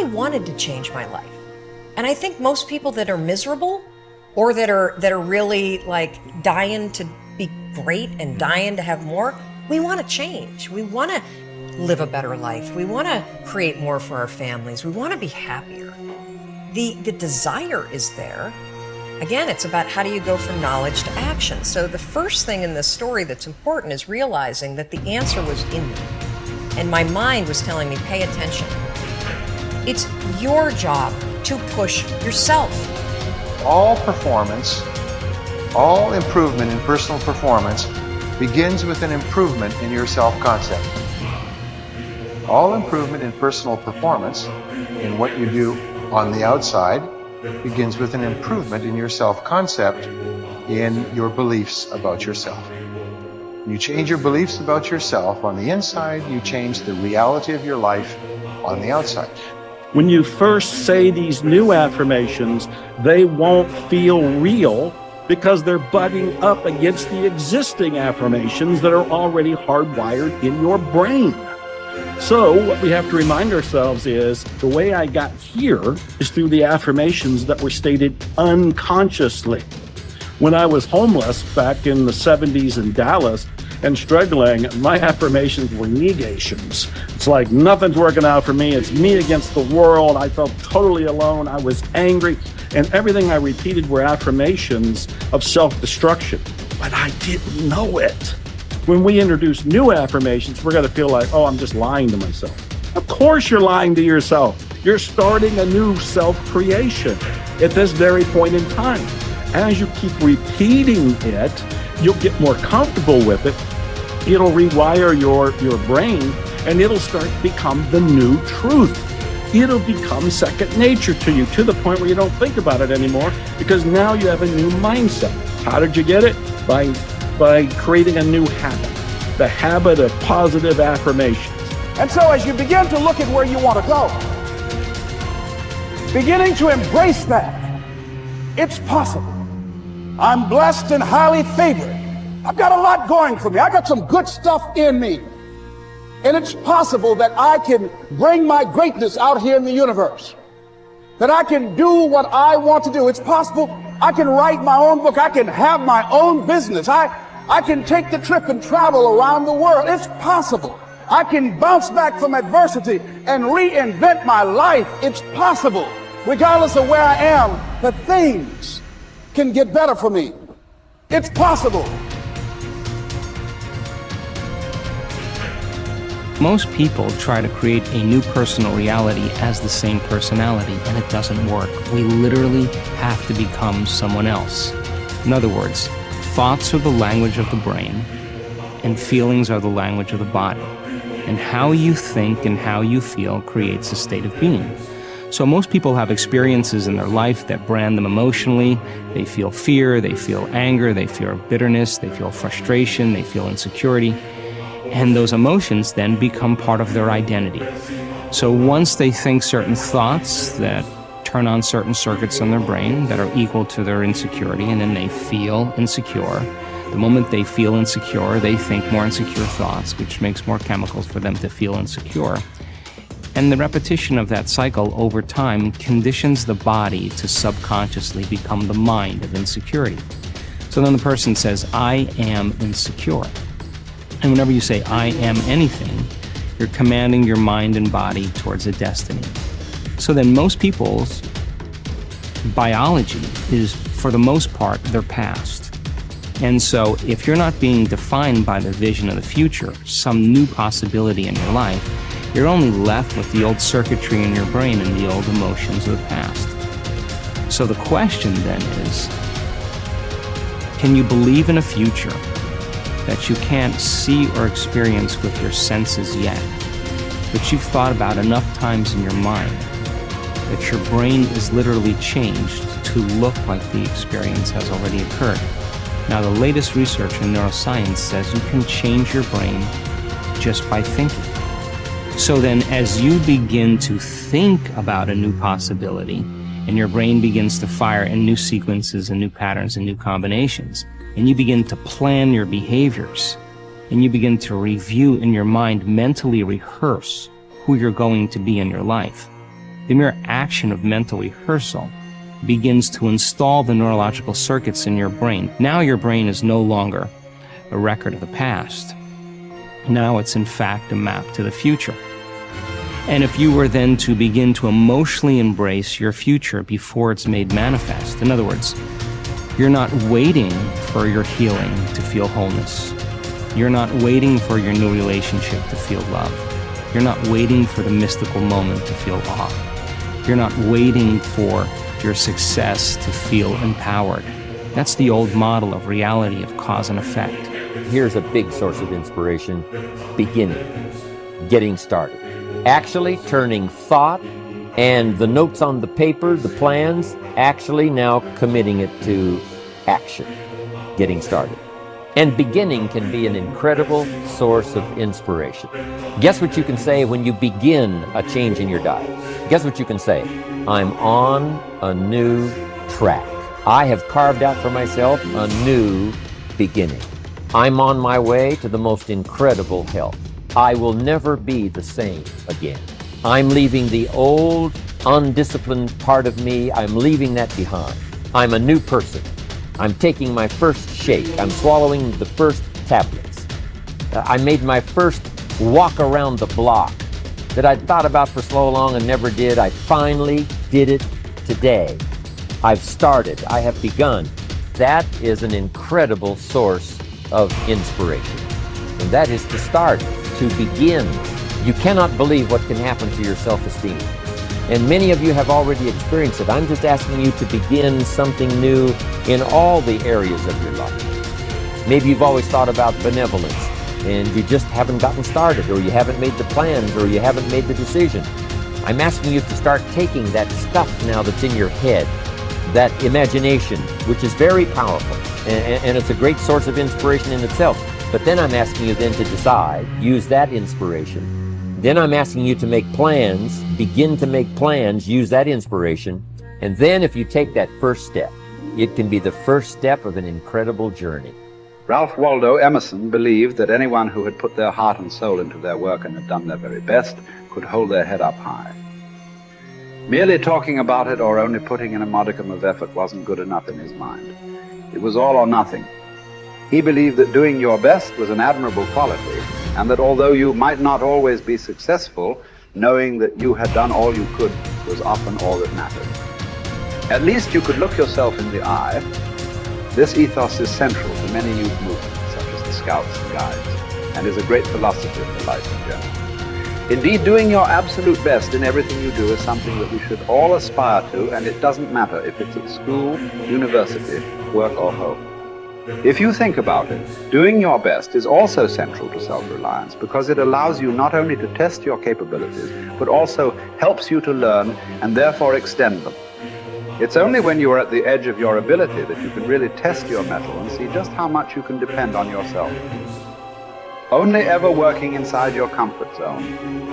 wanted to change my life. And I think most people that are miserable or that are really like dying to be great and dying to have more, we want to change. We want to live a better life. We want to create more for our families. We want to be happier. The desire is there. Again, it's about how do you go from knowledge to action. So the first thing in this story that's important is realizing that the answer was in me. And my mind was telling me, pay attention. It's your job to push yourself. All performance, all improvement in personal performance begins with an improvement in your self-concept. All improvement in personal performance, in what you do on the outside, begins with an improvement in your self-concept, in your beliefs about yourself. You change your beliefs about yourself on the inside, you change the reality of your life on the outside. When you first say these new affirmations, they won't feel real because they're butting up against the existing affirmations that are already hardwired in your brain. So what we have to remind ourselves is the way I got here is through the affirmations that were stated unconsciously. When I was homeless back in the 70s in Dallas and struggling, my affirmations were negations. It's like nothing's working out for me. It's me against the world. I felt totally alone. I was angry. And everything I repeated were affirmations of self-destruction. But I didn't know it. When we introduce new affirmations, we're going to feel like, oh, I'm just lying to myself. Of course you're lying to yourself. You're starting a new self-creation at this very point in time. As you keep repeating it, you'll get more comfortable with it. It'll rewire your brain, and it'll start to become the new truth. It'll become second nature to you, to the point where you don't think about it anymore, because now you have a new mindset. How did you get it? By creating a new habit, the habit of positive affirmations. And so as you begin to look at where you want to go, beginning to embrace that, it's possible. I'm blessed and highly favored. I've got a lot going for me. I got some good stuff in me. And it's possible that I can bring my greatness out here in the universe. That I can do what I want to do. It's possible I can write my own book. I can have my own business. I can take the trip and travel around the world. It's possible. I can bounce back from adversity and reinvent my life. It's possible. Regardless of where I am, that things can get better for me. It's possible. Most people try to create a new personal reality as the same personality, and it doesn't work. We literally have to become someone else. In other words, thoughts are the language of the brain, and feelings are the language of the body. And how you think and how you feel creates a state of being. So most people have experiences in their life that brand them emotionally. They feel fear, they feel anger, they feel bitterness, they feel frustration, they feel insecurity. And those emotions then become part of their identity. So once they think certain thoughts that turn on certain circuits in their brain that are equal to their insecurity, and then they feel insecure. The moment they feel insecure, they think more insecure thoughts, which makes more chemicals for them to feel insecure. And the repetition of that cycle over time conditions the body to subconsciously become the mind of insecurity. So then the person says, I am insecure. And whenever you say, I am anything, you're commanding your mind and body towards a destiny. So then most people's biology is, for the most part, their past. And so if you're not being defined by the vision of the future, some new possibility in your life, you're only left with the old circuitry in your brain and the old emotions of the past. So the question then is, can you believe in a future that you can't see or experience with your senses yet, but you've thought about enough times in your mind that your brain is literally changed to look like the experience has already occurred? Now, the latest research in neuroscience says you can change your brain just by thinking. So then, as you begin to think about a new possibility, and your brain begins to fire in new sequences and new patterns and new combinations, and you begin to plan your behaviors, and you begin to review in your mind, mentally rehearse who you're going to be in your life, The mere action of mental rehearsal begins to install the neurological circuits in your brain. Now your brain is no longer a record of the past. Now it's in fact a map to the future. And if you were then to begin to emotionally embrace your future before it's made manifest, in other words, you're not waiting for your healing to feel wholeness. You're not waiting for your new relationship to feel love. You're not waiting for the mystical moment to feel awe. You're not waiting for your success to feel empowered. That's the old model of reality of cause and effect. Here's a big source of inspiration: beginning, getting started. Actually turning thought and the notes on the paper, the plans, actually now committing it to action, getting started. And beginning can be an incredible source of inspiration. Guess what you can say when you begin a change in your diet? Guess what you can say? I'm on a new track. I have carved out for myself a new beginning. I'm on my way to the most incredible health. I will never be the same again. I'm leaving the old, undisciplined part of me. I'm leaving that behind. I'm a new person. I'm taking my first shake. I'm swallowing the first tablets. I made my first walk around the block that I'd thought about for so long and never did. I finally did it today. I've started. I have begun. That is an incredible source of inspiration. And that is to start, to begin. You cannot believe what can happen to your self-esteem. And many of you have already experienced it. I'm just asking you to begin something new in all the areas of your life. Maybe you've always thought about benevolence and you just haven't gotten started, or you haven't made the plans, or you haven't made the decision. I'm asking you to start taking that stuff now that's in your head, that imagination, which is very powerful, and it's a great source of inspiration in itself. But then I'm asking you then to decide, use that inspiration. Then I'm asking you to make plans, begin to make plans, use that inspiration. And then if you take that first step, it can be the first step of an incredible journey. Ralph Waldo Emerson believed that anyone who had put their heart and soul into their work and had done their very best could hold their head up high. Merely talking about it or only putting in a modicum of effort wasn't good enough in his mind. It was all or nothing. He believed that doing your best was an admirable quality, and that although you might not always be successful, knowing that you had done all you could was often all that mattered. At least you could look yourself in the eye. This ethos is central to many youth movements, such as the Scouts and Guides, and is a great philosophy for life in general. Indeed, doing your absolute best in everything you do is something that we should all aspire to, and it doesn't matter if it's at school, university, work, or home. If you think about it, doing your best is also central to self-reliance, because it allows you not only to test your capabilities, but also helps you to learn and therefore extend them. It's only when you are at the edge of your ability that you can really test your mettle and see just how much you can depend on yourself. Only ever working inside your comfort zone,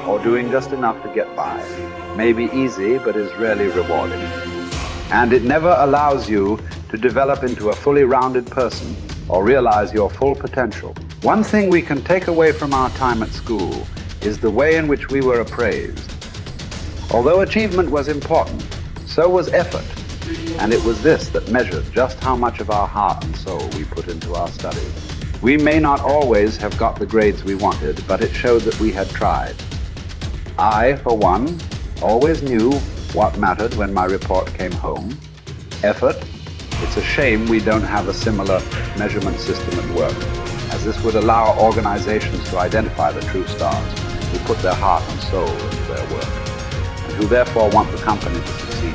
or doing just enough to get by, may be easy but is rarely rewarding. And it never allows you to develop into a fully rounded person or realize your full potential. One thing we can take away from our time at school is the way in which we were appraised. Although achievement was important, so was effort, and it was this that measured just how much of our heart and soul we put into our studies. We may not always have got the grades we wanted, but it showed that we had tried. I, for one, always knew what mattered when my report came home. Effort. It's a shame we don't have a similar measurement system at work, as this would allow organizations to identify the true stars who put their heart and soul into their work, and who therefore want the company to succeed.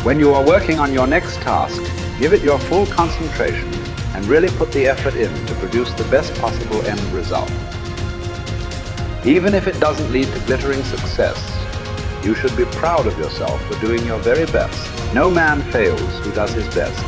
When you are working on your next task, give it your full concentration and really put the effort in to produce the best possible end result. Even if it doesn't lead to glittering success, you should be proud of yourself for doing your very best. No man fails who does his best.